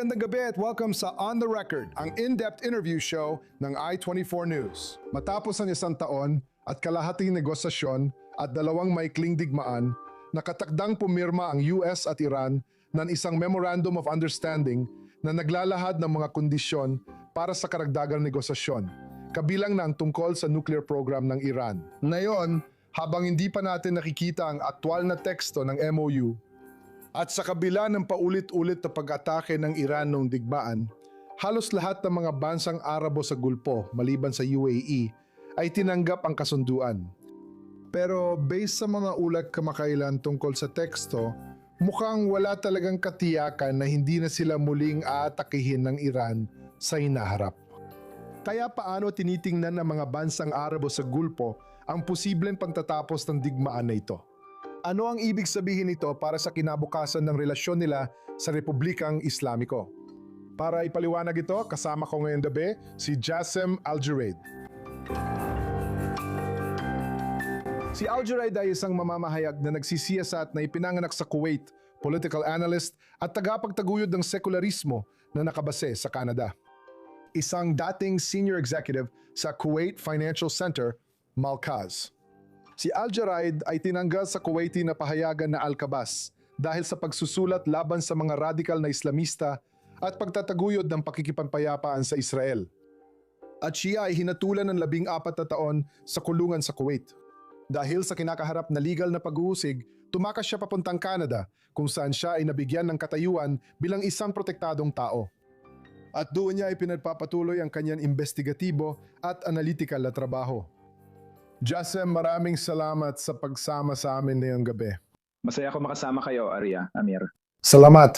Magandang gabi at welcome sa On The Record, ang in-depth interview show ng I-24 News. Matapos ang isang taon at kalahating negosasyon at dalawang maikling digmaan, nakatakdang pumirma ang US at Iran ng isang Memorandum of Understanding na naglalahad ng mga kondisyon para sa karagdagang negosasyon, kabilang na ang tungkol sa nuclear program ng Iran. Ngayon, habang hindi pa natin nakikita ang aktwal na teksto ng MOU, at sa kabila ng paulit-ulit na pag-atake ng Iran noong digmaan, halos lahat ng mga bansang Arabo sa Gulpo, maliban sa UAE, ay tinanggap ang kasunduan. Pero based sa mga ulat kamakailan tungkol sa teksto, mukhang wala talagang katiyakan na hindi na sila muling aatakihin ng Iran sa hinaharap. Kaya paano tinitingnan ng mga bansang Arabo sa Gulpo ang posibleng pagtatapos ng digmaan na ito? Ano ang ibig sabihin nito para sa kinabukasan ng relasyon nila sa Republikang Islamiko? Para ipaliwanag ito, kasama ko ngayong gabi si Jassem Al-Junaid. Si Al-Junaid ay isang mamamahayag na nagsisiyasat na ipinanganak sa Kuwait, political analyst at tagapagtaguyod ng sekularismo na nakabase sa Canada. Isang dating senior executive sa Kuwait Financial Center, Malkaz. Si Al-Junaid ay tinanggal sa Kuwaiti na pahayagan na Al-Qabas dahil sa pagsusulat laban sa mga radikal na Islamista at pagtataguyod ng pakikipampayapaan sa Israel. At siya ay hinatulan ng 14 na taon sa kulungan sa Kuwait. Dahil sa kinakaharap na legal na pag-uusig, tumakas siya papuntang Canada kung saan siya ay nabigyan ng katayuan bilang isang protektadong tao. At doon niya ay pinagpapatuloy ang kanyang investigatibo at analytical na trabaho. Jassem, maraming salamat sa pagsama sa amin ngayong gabi. Masaya ako makasama kayo, Amir. Salamat.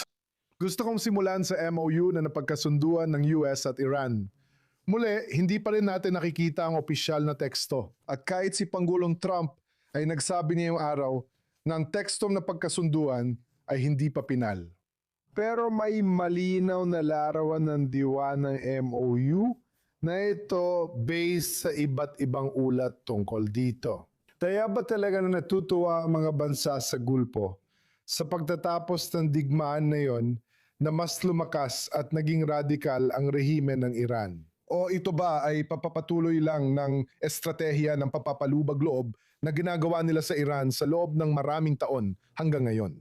Gusto kong simulan sa MOU na napagkasunduan ng US at Iran. Muli, hindi pa rin natin nakikita ang opisyal na teksto. At kahit si Pangulong Trump ay nagsabi ngayong araw na ang tekstong napagkasunduan ay hindi pa pinal. Pero may malinaw na larawan ng diwa ng MOU na ito based sa iba't ibang ulat tungkol dito. Kaya ba talaga na natutuwa ang mga bansa sa Gulpo sa pagtatapos ng digmaan na yon na mas lumakas at naging radikal ang rehime ng Iran? O ito ba ay papapatuloy lang ng estratehiya ng papapalubag loob na ginagawa nila sa Iran sa loob ng maraming taon hanggang ngayon?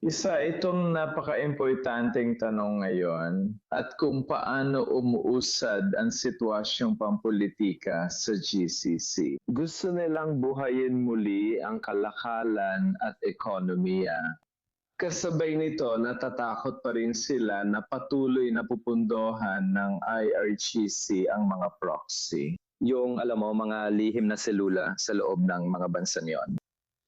Isa itong napaka-importanteng tanong ngayon at kung paano umuusad ang sitwasyong pampolitika sa GCC. Gusto nilang buhayin muli ang kalakalan at ekonomiya. Kasabay nito, natatakot pa rin sila na patuloy na pupundohan ng IRGC ang mga proxy. Yung, mga lihim na selula sa loob ng mga bansa niyon.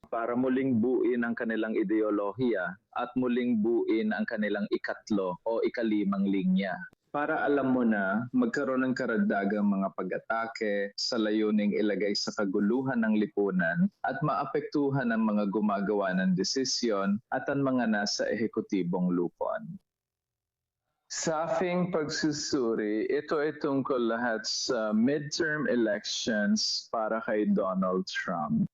Para muling buuin ang kanilang ideolohiya at muling buuin ang kanilang ikatlo o ikalimang linya. Para alam mo na magkaroon ng karagdagang mga pag-atake sa layuning ilagay sa kaguluhan ng lipunan at maapektuhan ang mga gumagawa ng desisyon at ang mga nasa ehekutibong lupon. Sa aking pagsusuri, ito ay tungkol lahat sa midterm elections para kay Donald Trump.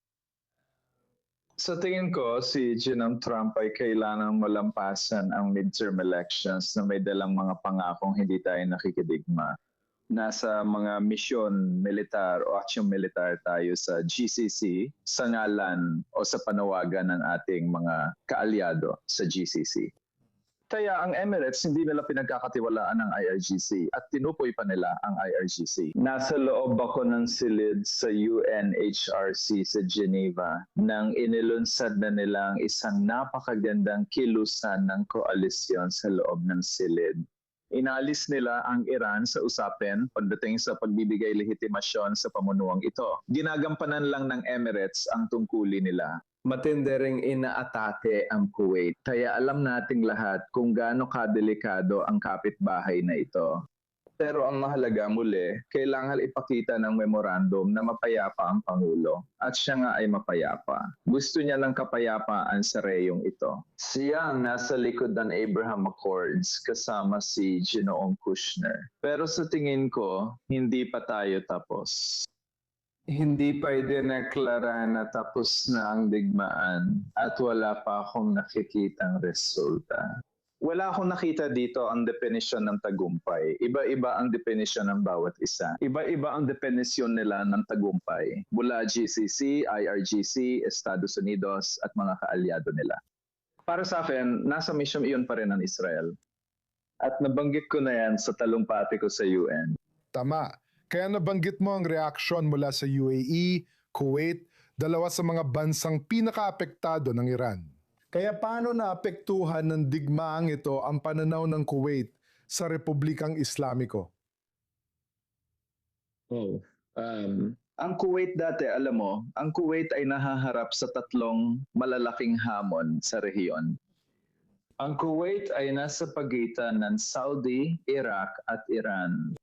Sa tingin ko, si Donald Trump ay kailangang malampasan ang midterm elections na may dalang mga pangakong hindi tayo nakikidigma. Nasa mga misyon militar o aksyon militar tayo sa GCC sa ngalan o sa panawagan ng ating mga kaalyado sa GCC. Kaya ang Emirates hindi nila pinagkakatiwalaan ng IRGC at tinupoy pa nila ang IRGC. Nasa loob ako ng silid sa UNHRC sa Geneva nang inilunsad na nilang isang napakagandang kilusan ng koalisyon sa loob ng silid. Inalis nila ang Iran sa usapin pagdating sa pagbibigay lehitimasyon sa pamunuang ito. Ginagampanan lang ng Emirates ang tungkulin nila. Matindi ring inaatake ang Kuwait. Kaya alam nating lahat kung gaano kadelikado ang kapitbahay na ito. Pero ang mahalaga muli, kailangan ipakita ng memorandum na mapayapa ang Pangulo. At siya nga ay mapayapa. Gusto niya ng kapayapaan sa reyong ito. Siya ang nasa likod ng Abraham Accords kasama si Ginoong Kushner. Pero sa tingin ko, hindi pa tayo tapos. Hindi pa idineklara na tapos na ang digmaan at wala pa akong nakikitang resulta. Wala akong nakita dito ang definisyon ng tagumpay. Iba-iba ang definisyon ng bawat isa. Iba-iba ang definisyon nila ng tagumpay. Mula GCC, IRGC, Estados Unidos at mga kaalyado nila. Para sa akin, nasa mission iyon pa rin ng Israel. At nabanggit ko na yan sa talumpati ko sa UN. Tama. Kaya nabanggit mo ang reaksyon mula sa UAE, Kuwait, dalawa sa mga bansang pinakaapektado ng Iran. Kaya paano naapektuhan ng digmaang ito ang pananaw ng Kuwait sa Republikang Islamiko? Ang Kuwait dati, alam mo, ang Kuwait ay nahaharap sa tatlong malalaking hamon sa rehiyon. Ang Kuwait ay nasa pagitan ng Saudi, Iraq at Iran.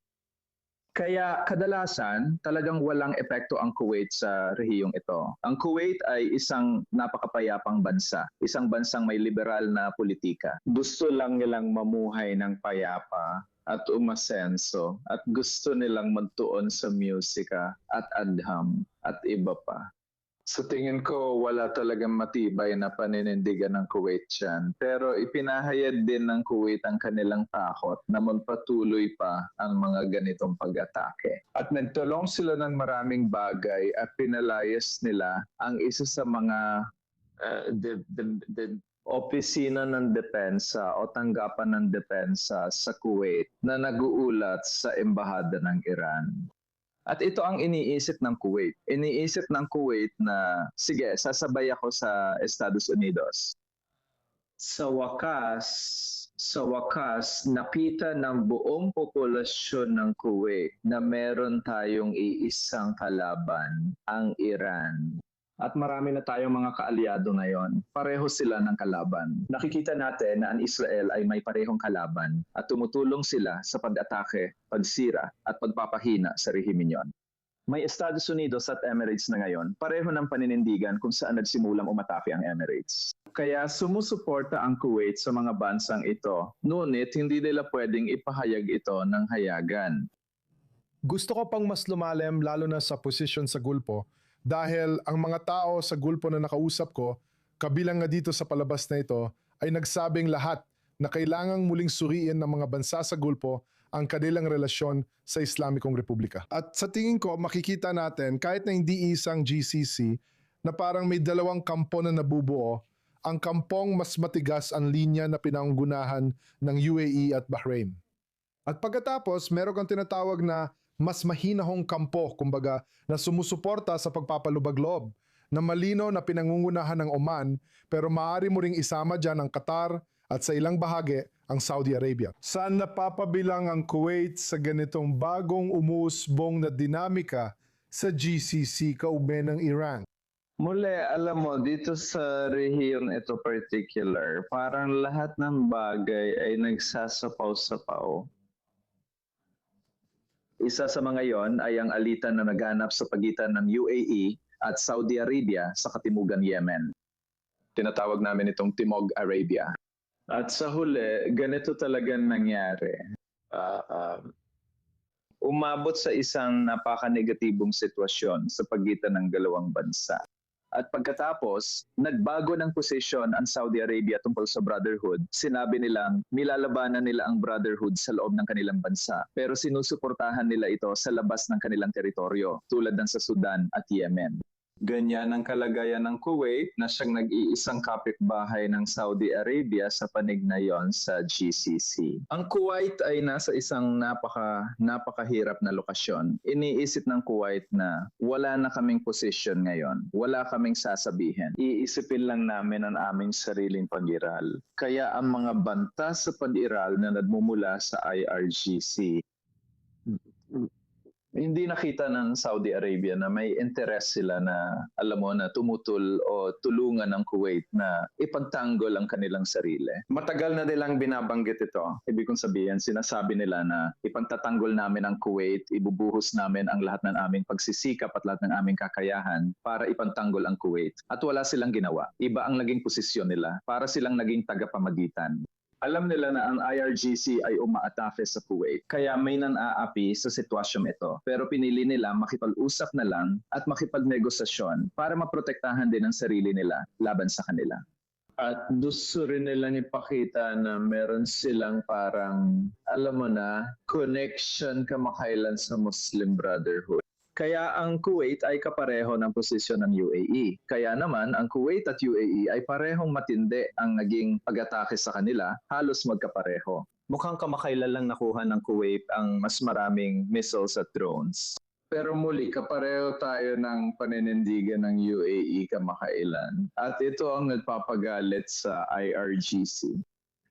Kaya kadalasan talagang walang epekto ang Kuwait sa rehiyong ito. Ang Kuwait ay isang napakapayapang bansa, isang bansang may liberal na politika. Gusto lang nilang mamuhay ng payapa at umasenso at gusto nilang magtuon sa musika at adham at iba pa. Sa tingin ko, wala talagang matibay na paninindigan ng Kuwait yan. Pero ipinahayag din ng Kuwait ang kanilang takot na magpatuloy pa ang mga ganitong pag-atake. At nagtulong sila ng maraming bagay at pinalayas nila ang isa sa mga opisina ng depensa o tanggapan ng depensa sa Kuwait na nag-uulat sa embahada ng Iran. At ito ang iniisip ng Kuwait. Iniisip ng Kuwait na, sige, sasabay ako sa Estados Unidos. Sa wakas, nakita ng buong populasyon ng Kuwait na meron tayong iisang kalaban, ang Iran. At marami na tayong mga kaalyado ngayon. Pareho sila ng kalaban. Nakikita natin na ang Israel ay may parehong kalaban at tumutulong sila sa pag-atake, pagsira at pagpapahina sa rehimen yon. May Estados Unidos at Emirates na ngayon, pareho ng paninindigan kung saan nagsimulang umatake ang Emirates. Kaya sumusuporta ang Kuwait sa mga bansang ito, ngunit hindi nila pwedeng ipahayag ito ng hayagan. Gusto ko pang mas lumalim lalo na sa posisyon sa Gulpo dahil ang mga tao sa Gulpo na nakausap ko, kabilang nga dito sa palabas na ito, ay nagsabing lahat na kailangang muling suriin ng mga bansa sa Gulpo ang kanilang relasyon sa Islamikong Republika. At sa tingin ko, makikita natin kahit na hindi isang GCC na parang may dalawang kampo na nabubuo, ang kampong mas matigas ang linya na pinanggunahan ng UAE at Bahrain. At pagkatapos, meron kang tinatawag na mas mahinahong kampo, kumbaga, na sumusuporta sa pagpapalubag-loob, na malino na pinangungunahan ng Oman, pero maaari mo ring isama dyan ang Qatar at sa ilang bahagi ang Saudi Arabia. Saan napapabilang ang Kuwait sa ganitong bagong umuusbong na dinamika sa GCC kaugnay ng Iran? Muli, alam mo, dito sa rehiyon ito particular, parang lahat ng bagay ay nagsasapaw-sapaw. Isa sa mga yon ay ang alitan na naganap sa pagitan ng UAE at Saudi Arabia sa katimugan Yemen. Tinatawag namin itong Timog Arabia. At sa huli, ganito talaga nangyari. Umabot sa isang napaka-negatibong sitwasyon sa pagitan ng dalawang bansa. At pagkatapos, nagbago ng posisyon ang Saudi Arabia tungkol sa brotherhood. Sinabi nilang nilalabanan nila ang brotherhood sa loob ng kanilang bansa. Pero sinusuportahan nila ito sa labas ng kanilang teritoryo, tulad ng sa Sudan at Yemen. Ganyan ang kalagayan ng Kuwait na siyang nag-iisang kapitbahay ng Saudi Arabia sa panig na yon sa GCC. Ang Kuwait ay nasa isang napakahirap na lokasyon. Iniisip ng Kuwait na wala na kaming posisyon ngayon. Wala kaming sasabihin. Iisipin lang namin ang aming sariling pag-iral. Kaya ang mga banta sa pag-iral na nagmumula sa IRGC, hindi nakita ng Saudi Arabia na may interes sila na, alam mo, na tumutol o tulungan ng Kuwait na ipagtanggol ang kanilang sarili. Matagal na nilang binabanggit ito. Ibig kong sabihin, sinasabi nila na ipagtatanggol namin ang Kuwait, ibubuhos namin ang lahat ng aming pagsisikap at lahat ng aming kakayahan para ipagtanggol ang Kuwait. At wala silang ginawa. Iba ang naging posisyon nila. Para silang naging tagapamagitan. Alam nila na ang IRGC ay umaatake sa Kuwait, kaya may nan-aapi sa sitwasyong ito. Pero pinili nila makipag-usap na lang at makipagnegosasyon para maprotektahan din ang sarili nila laban sa kanila. At gusto rin nilang ipakita na meron silang parang, alam mo na, connection kamakailan sa Muslim Brotherhood. Kaya ang Kuwait ay kapareho ng posisyon ng UAE. Kaya naman, ang Kuwait at UAE ay parehong matindi ang naging pag-atake sa kanila, halos magkapareho. Mukhang kamakailan lang nakuha ng Kuwait ang mas maraming missiles at drones. Pero muli, kapareho tayo ng paninindigan ng UAE kamakailan. At ito ang nagpapagalit sa IRGC.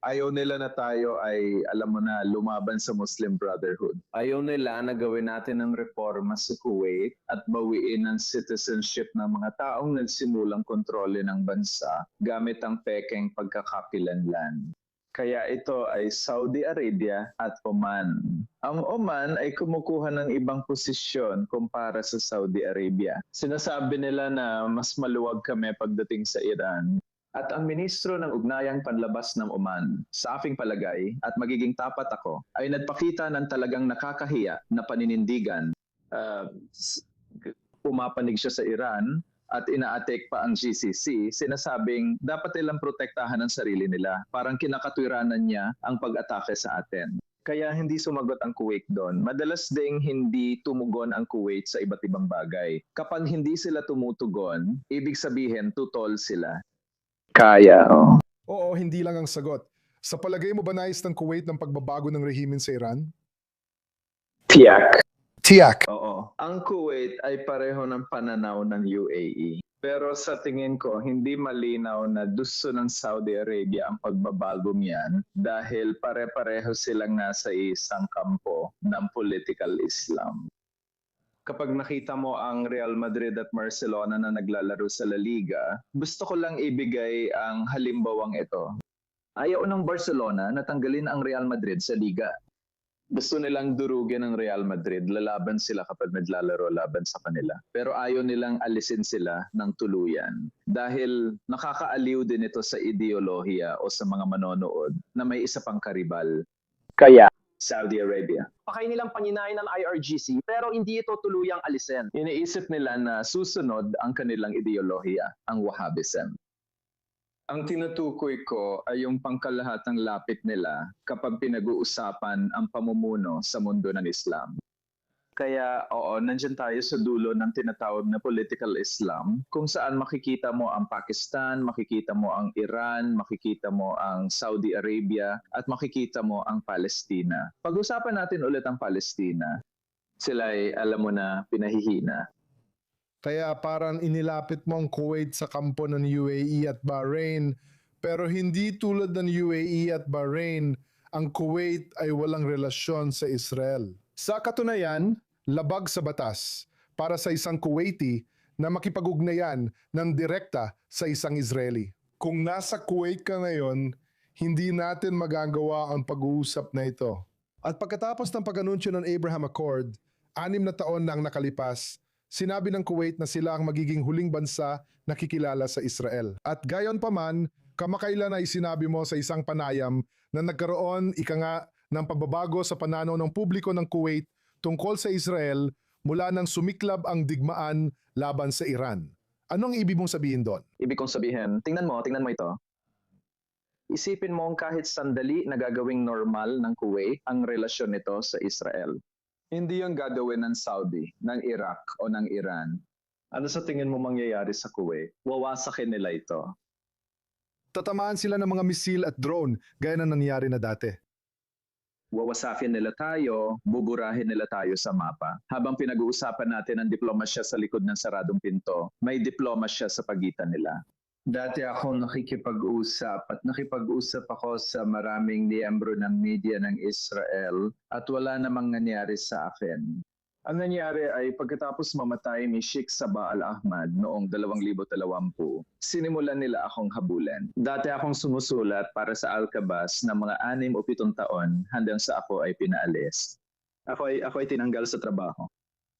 Ayaw nila na tayo ay, alam mo na, lumaban sa Muslim Brotherhood. Ayaw nila na gawin natin ng reforma sa Kuwait at bawiin ang citizenship ng mga taong nagsimulang kontrole ng bansa gamit ang pekeng pagkakakilanlan. Kaya ito ay Saudi Arabia at Oman. Ang Oman ay kumukuha ng ibang posisyon kumpara sa Saudi Arabia. Sinasabi nila na mas maluwag kami pagdating sa Iran. At ang ministro ng Ugnayang Panlabas ng Oman, sa aking palagay, at magiging tapat ako, ay nagpakita ng talagang nakakahiya na paninindigan. Pumapanig siya sa Iran at ina-attack pa ang GCC, sinasabing dapat nilang protektahan ang sarili nila. Parang kinakatwiranan niya ang pag-atake sa atin. Kaya hindi sumagot ang Kuwait doon. Madalas ding hindi tumugon ang Kuwait sa iba't ibang bagay. Kapag hindi sila tumutugon, ibig sabihin tutol sila. Kaya, oh. Oo, hindi lang ang sagot. Sa palagay mo ba nais ng Kuwait ng pagbabago ng rehimen sa Iran? Tiyak. Tiyak. Oo. Ang Kuwait ay pareho ng pananaw ng UAE. Pero sa tingin ko, hindi malinaw na gusto ng Saudi Arabia ang pagbabago niyan dahil pare-pareho silang nasa isang kampo ng political Islam. Kapag nakita mo ang Real Madrid at Barcelona na naglalaro sa La Liga, gusto ko lang ibigay ang halimbawang ito. Ayaw ng Barcelona na tanggalin ang Real Madrid sa Liga. Gusto nilang durugin ang Real Madrid, lalaban sila kapag naglalaro laban sa kanila. Pero ayaw nilang alisin sila ng tuluyan. Dahil nakakaaliw din ito sa ideolohiya o sa mga manonood na may isa pang karibal. Kaya, Saudi Arabia. Pakay nilang panginain ng IRGC pero hindi ito tuluyang alisin. Iniisip nila na susunod ang kanilang ideolohiya, ang Wahhabism. Ang tinutukoy ko ay yung pangkalahatang lapit nila kapag pinag-uusapan ang pamumuno sa mundo ng Islam. Kaya oo, nandyan tayo sa dulo ng tinatawag na political Islam kung saan makikita mo ang Pakistan, makikita mo ang Iran, makikita mo ang Saudi Arabia at makikita mo ang Palestina. Pag-usapan natin ulit ang Palestina, sila ay alam mo na pinahihina. Kaya parang inilapit mo ang Kuwait sa kampo ng UAE at Bahrain, pero hindi tulad ng UAE at Bahrain, ang Kuwait ay walang relasyon sa Israel. Sa katunayan, labag sa batas para sa isang Kuwaiti na makipag-ugnayan ng direkta sa isang Israeli. Kung nasa Kuwait ka ngayon, hindi natin magagawa ang pag-uusap na ito. At pagkatapos ng pag-anunsyo ng Abraham Accord, 6 na taon na ang nakalipas, sinabi ng Kuwait na sila ang magiging huling bansa na kikilala sa Israel. At gayon pa man, kamakailan ay sinabi mo sa isang panayam na nagkaroon ng pagbabago sa pananaw ng publiko ng Kuwait tungkol sa Israel mula nang sumiklab ang digmaan laban sa Iran. Anong ibig mong sabihin doon? Ibig kong sabihin, tingnan mo ito. Isipin mo kahit sandali na gagawing normal ng Kuwait ang relasyon nito sa Israel. Hindi yung gagawin ng Saudi, ng Iraq o ng Iran. Ano sa tingin mo mangyayari sa Kuwait? Wawasakin nila ito. Tatamaan sila ng mga misil at drone gaya na nangyari na dati. Wawasakin nila tayo, buburahin nila tayo sa mapa. Habang pinag-uusapan natin ang diplomasya sa likod ng saradong pinto, may diplomasya sa pagitan nila. Dati ako nakikipag-usap ako sa maraming miyembro ng media ng Israel at wala namang nangyari sa akin. Ang nangyari ay pagkatapos mamatay ni Sheikh Sabah Al-Ahmad noong 2020, sinimulan nila akong habulin. Dati akong sumusulat para sa Al-Kabas ng mga 6 o 7 taon hanggang sa ako ay pinaalis. Ako ay tinanggal sa trabaho.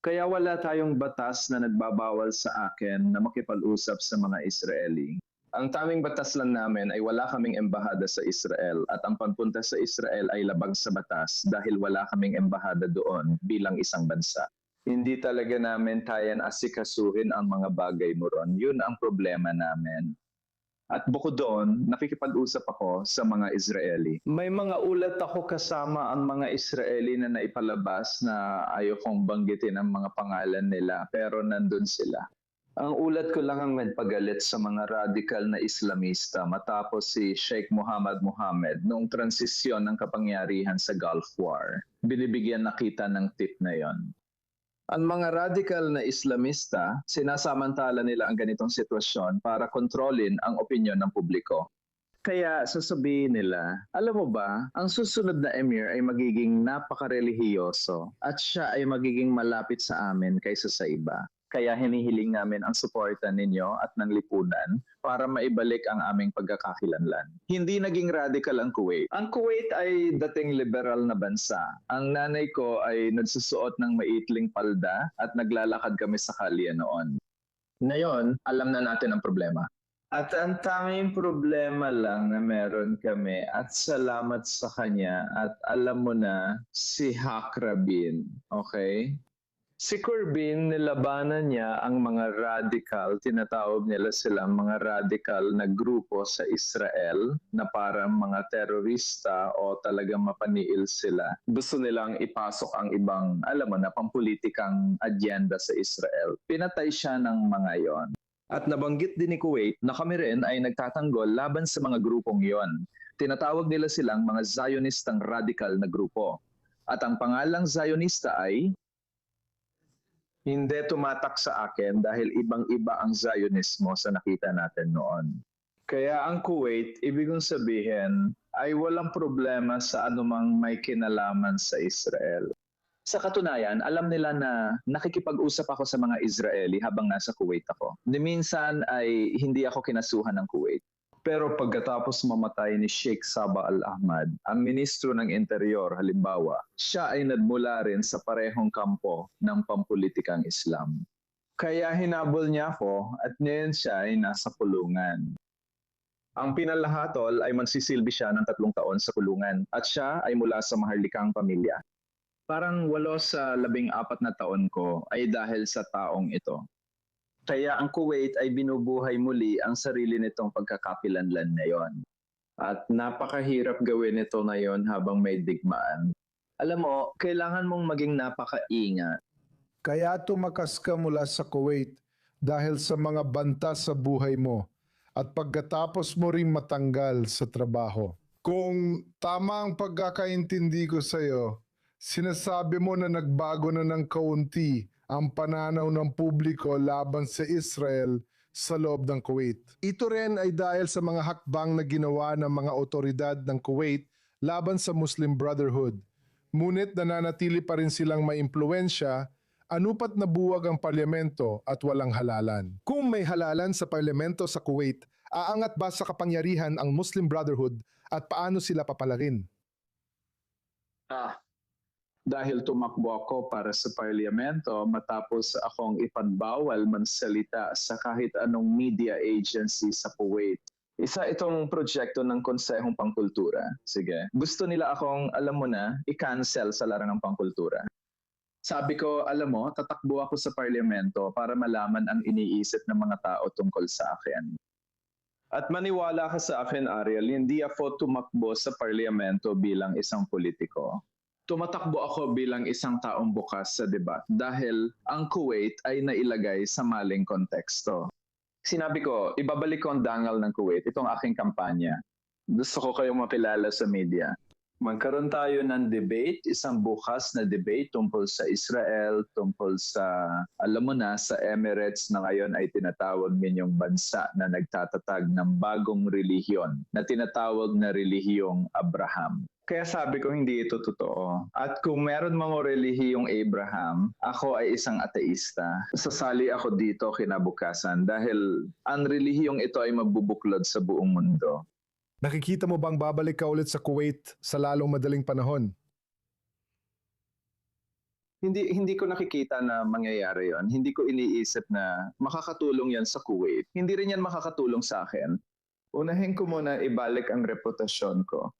Kaya wala tayong batas na nagbabawal sa akin na makipag-usap sa mga Israeli. Ang taming batas lang namin ay wala kaming embahada sa Israel at ang pagpunta sa Israel ay labag sa batas dahil wala kaming embahada doon bilang isang bansa. Hindi talaga namin tayan asikasuhin ang mga bagay mo ron. Yun ang problema namin. At bukod doon, nakikipag-usap ako sa mga Israeli. May mga ulat ako kasama ang mga Israeli na naipalabas na ayaw kong banggitin ang mga pangalan nila, pero nandun sila. Ang ulat ko lang ang nagpagalit sa mga radical na Islamista matapos si Sheikh Mohammed noong transisyon ng kapangyarihan sa Gulf War. Binibigyan nakita ng tip na yon. Ang mga radical na Islamista, sinasamantala nila ang ganitong sitwasyon para kontrolin ang opinyon ng publiko. Kaya sasabihin nila, alam mo ba, ang susunod na emir ay magiging napakarelihiyoso at siya ay magiging malapit sa amin kaysa sa iba. Kaya hinihiling namin ang suporta ninyo at ng lipunan para maibalik ang aming pagkakakilanlan. Hindi naging radical ang Kuwait. Ang Kuwait ay dating liberal na bansa. Ang nanay ko ay nagsusuot ng maitling palda at naglalakad kami sa kalye noon. Ngayon, alam na natin ang problema. At ang tanging problema lang na meron kami at salamat sa kanya at alam mo na si Hak Rabin, okay? Si Corbyn, nilabanan niya ang mga radical, tinatawag nila silang mga radical na grupo sa Israel na parang mga terorista o talagang mapaniil sila. Gusto nilang ipasok ang ibang, alam mo na, pampulitikang agenda sa Israel. Pinatay siya ng mga yon. At nabanggit din ni Kuwait na kami rin ay nagtatanggol laban sa mga grupong yon. Tinatawag nila silang mga Zionistang radical na grupo. At ang pangalang Zionista ay hindi tumatak sa akin dahil ibang-iba ang Zionismo sa nakita natin noon. Kaya ang Kuwait, ibig kong sabihin, ay walang problema sa anumang may kinalaman sa Israel. Sa katunayan, alam nila na nakikipag-usap ako sa mga Israeli habang nasa Kuwait ako. Minsan ay hindi ako kinasuhan ng Kuwait. Pero pagkatapos mamatay ni Sheikh Sabah Al-Ahmad, ang ministro ng Interior halimbawa, siya ay nagmula rin sa parehong kampo ng pampulitikang Islam. Kaya hinabol niya ako at ngayon siya ay nasa kulungan. Ang pinalahatol ay magsisilbi siya ng 3 taon sa kulungan at siya ay mula sa maharlikang pamilya. Parang 8 sa 14 na taon ko ay dahil sa taong ito. Kaya ang Kuwait ay binubuhay muli ang sarili nitong pagkakapilanlan ngayon. At napakahirap gawin ito ngayon habang may digmaan. Alam mo, kailangan mong maging napakaingat. Kaya tumakas ka mula sa Kuwait dahil sa mga banta sa buhay mo at pagkatapos mo ring matanggal sa trabaho. Kung tama ang pagkakaintindi ko sa iyo, sinasabi mo na nagbago na ng kaunti ang pananaw ng publiko laban sa Israel sa loob ng Kuwait. Ito rin ay dahil sa mga hakbang na ginawa ng mga otoridad ng Kuwait laban sa Muslim Brotherhood. Ngunit nananatili pa rin silang maimpluwensya, anupat na buwag ang parlamento at walang halalan. Kung may halalan sa parlamento sa Kuwait, aangat ba sa kapangyarihan ang Muslim Brotherhood at paano sila papalarin? Dahil tumakbo ako para sa parlamento matapos akong ipagbawal mansalita sa kahit anong media agency sa Kuwait. Isa itong proyekto ng Konsehong Pangkultura. Sige. Gusto nila akong, alam mo na, i-cancel sa larangang pangkultura. Sabi ko, alam mo, tatakbo ako sa parlamento para malaman ang iniisip ng mga tao tungkol sa akin. At maniwala ka sa akin, Ariel, hindi ako tumakbo sa parlamento bilang isang politiko. Tumatakbo ako bilang isang taong bukas sa debat dahil ang Kuwait ay nailagay sa maling konteksto. Sinabi ko, ibabalik ko ang dangal ng Kuwait, itong aking kampanya. Gusto ko kayong makilala sa media. Magkaroon tayo ng debate, isang bukas na debate tungkol sa Israel, tungkol sa, alam mo na, sa Emirates na ngayon ay tinatawag ninyong bansa na nagtatatag ng bagong relihiyon na tinatawag na relihiyong Abraham. Kaya sabi ko hindi ito totoo. At kung meron mga relihiyong Abraham, ako ay isang ateista. Sasali ako dito kinabukasan dahil ang relihiyong ito ay mabubuklod sa buong mundo. Nakikita mo bang babalik ka ulit sa Kuwait sa lalong madaling panahon? Hindi ko nakikita na mangyayari yon. Hindi ko iniisip na makakatulong yan sa Kuwait. Hindi rin yan makakatulong sa akin. Unahin ko muna ibalik ang reputasyon ko.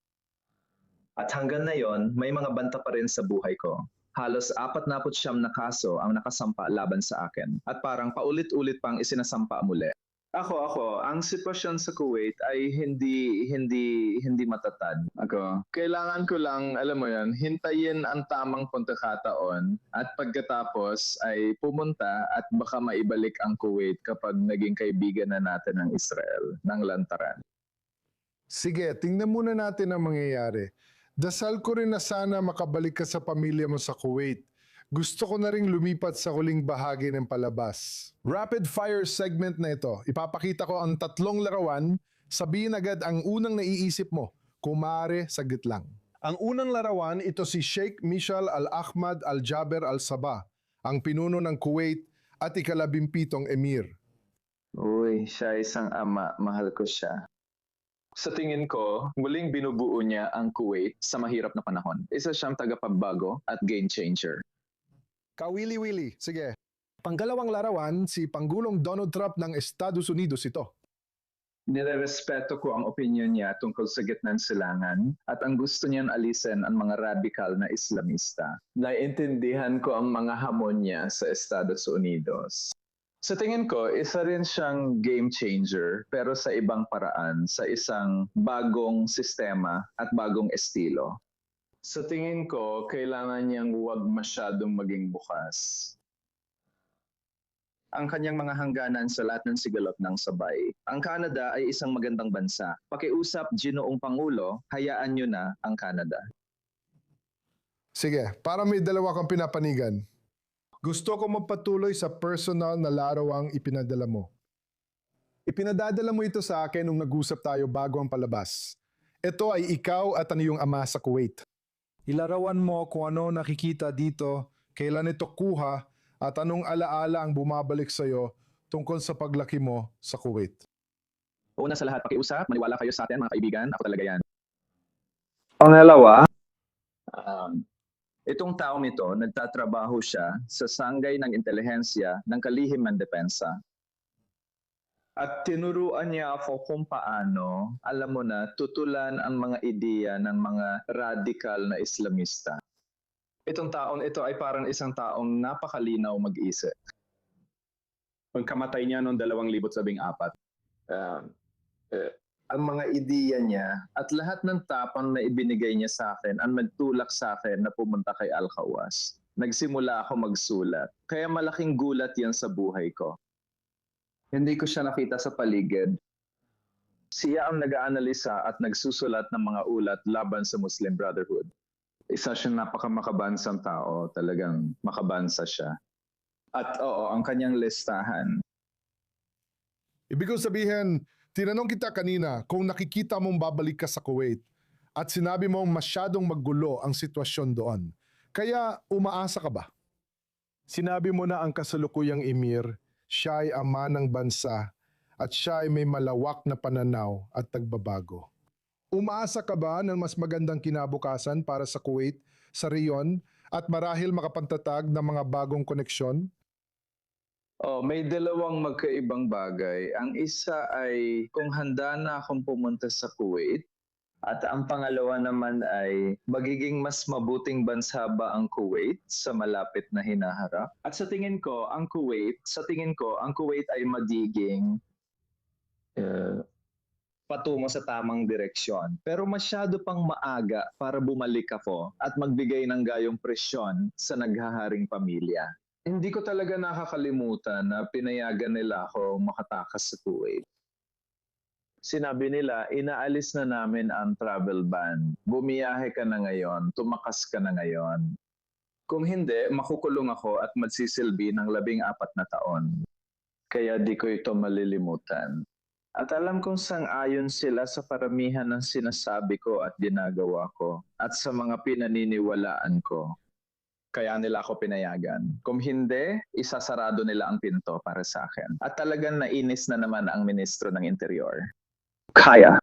At hanggang ngayon, may mga banta pa rin sa buhay ko. Halos 49 na kaso ang nakasampa laban sa akin. At parang paulit-ulit pang isinasampa muli. Ang sitwasyon sa Kuwait ay hindi matatag. Kailangan ko lang, alam mo 'yan, hintayin ang tamang pagkakataon at pagkatapos ay pumunta at baka maibalik ang Kuwait kapag naging kaibigan na natin ng Israel ng lantaran. Sige, tingnan muna natin ang mangyayari. Dasal ko rin na sana makabalik ka sa pamilya mo sa Kuwait. Gusto ko na ring lumipat sa huling bahagi ng palabas. Rapid fire segment na ito. Ipapakita ko ang 3 larawan. Sabihin agad ang unang naiisip mo. Kung maaari, saglit lang. Ang unang larawan, ito si Sheikh Mishal Al-Ahmad Al-Jaber Al-Sabah, ang pinuno ng Kuwait at ika-17 emir. Uy, siya isang ama. Mahal ko siya. Sa tingin ko, muling binubuo niya ang Kuwait sa mahirap na panahon. Isa siyang tagapagbago at game changer. Kawili-wili. Sige. Panggalawang larawan, si Pangulong Donald Trump ng Estados Unidos ito. Nirerespeto ko ang opinyon niya tungkol sa gitnang silangan at ang gusto niyan alisin ang mga radikal na Islamista. Naiintindihan ko ang mga hamon niya sa Estados Unidos. Sa tingin ko, isa rin siyang game changer pero sa ibang paraan, sa isang bagong sistema at bagong estilo. Sa tingin ko, kailangan niyang huwag masyadong maging bukas. Ang kanyang mga hangganan sa lahat ng sigalot ng sabay. Ang Canada ay isang magandang bansa. Pakiusap, Ginoong Pangulo, hayaan niyo na ang Canada. Sige, para may dalawa kang pinapanigan. Gusto ko magpatuloy sa personal na larawang ipinadala mo. Ipinadadala mo ito sa akin nung nag-usap tayo bago ang palabas. Ito ay ikaw at ang iyong ama sa Kuwait. Ilarawan mo kung ano nakikita dito, kailan ito kuha, at anong alaala ang bumabalik sa iyo tungkol sa paglaki mo sa Kuwait. Una sa lahat, pakiusap, maniwala kayo sa atin mga kaibigan, ako talaga yan. Pangalawa, itong taong ito, nagtatrabaho siya sa sanggay ng intelihensya ng kalihimang depensa. At tinuruan niya ako kung paano, alam mo na, tutulan ang mga ideya ng mga radikal na Islamista. Itong taon ito ay parang isang taong napakalinaw mag-isip. Pagkamatay niya noong 2014, ang mga ideya niya at lahat ng tapang na ibinigay niya sa akin ang nagtulak sa akin na pumunta kay Al-Khawas. Nagsimula ako magsulat. Kaya malaking gulat yan sa buhay ko. Hindi ko siya nakita sa paligid. Siya ang nag-aanalisa at nagsusulat ng mga ulat laban sa Muslim Brotherhood. Isa siyang napakamakabansang tao, talagang makabansa siya. At oo, ang kanyang listahan. Ibig kong sabihin, tinanong kita kanina kung nakikita mong babalik ka sa Kuwait at sinabi mong masyadong maggulo ang sitwasyon doon. Kaya umaasa ka ba? Sinabi mo na ang kasalukuyang emir, siya ay ama ng bansa at siya ay may malawak na pananaw at tagbabago. Umaasa ka ba ng mas magandang kinabukasan para sa Kuwait, sa reyon, at marahil makapantatag ng mga bagong koneksyon? May dalawang magkaibang bagay. Ang isa ay kung handa na akong pumunta sa Kuwait. At ang pangalawa naman ay magiging mas mabuting bansa ba ang Kuwait sa malapit na hinaharap? At sa tingin ko, ang Kuwait ay magiging patungo sa tamang direksyon. Pero masyado pang maaga para bumalik ako at magbigay ng gayong presyon sa naghaharing pamilya. Hindi ko talaga nakakalimutan na pinayagan nila ako makatakas sa Kuwait. Sinabi nila, inaalis na namin ang travel ban. Bumiyahe ka na ngayon, tumakas ka na ngayon. Kung hindi, makukulong ako at magsisilbi ng 14 na taon. Kaya di ko ito malilimutan. At alam kong sang-ayon sila sa paramihan ng sinasabi ko at ginagawa ko at sa mga pinaniniwalaan ko. Kaya nila ako pinayagan. Kung hindi, isasarado nila ang pinto para sa akin. At talagang nainis na naman ang Ministro ng Interior. Kaya.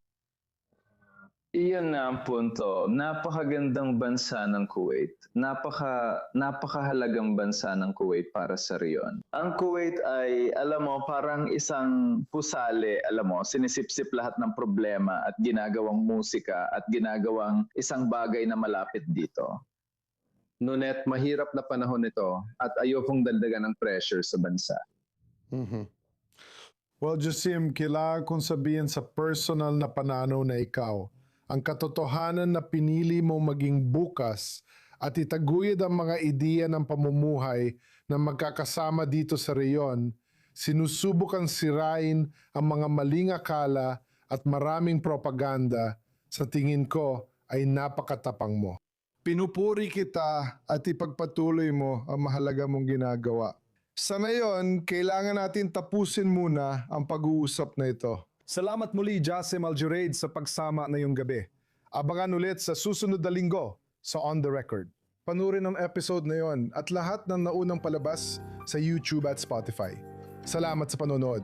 Iyon na ang punto. Napakagandang bansa ng Kuwait. Napakahalagang bansa ng Kuwait para sa riyon. Ang Kuwait ay, alam mo, parang isang pusali, alam mo, sinisipsip lahat ng problema at ginagawang musika at ginagawang isang bagay na malapit dito. Nunet, mahirap na panahon ito at ayokong dagdagan ng pressure sa bansa. Well, Jasim, kailangan kong sabihin sa personal na pananaw na ikaw, ang katotohanan na pinili mo maging bukas at itaguyod ang mga ideya ng pamumuhay na magkakasama dito sa reyon, sinusubukang sirain ang mga maling akala at maraming propaganda, sa tingin ko ay napakatapang mo. Pinupuri kita at ipagpatuloy mo ang mahalaga mong ginagawa. Sa ngayon, kailangan natin tapusin muna ang pag-uusap na ito. Salamat muli, Jasim Aljuraid, sa pagsama ngayong gabi. Abangan ulit sa susunod na linggo sa On The Record. Panurin ang episode na yon at lahat ng naunang palabas sa YouTube at Spotify. Salamat sa panonood.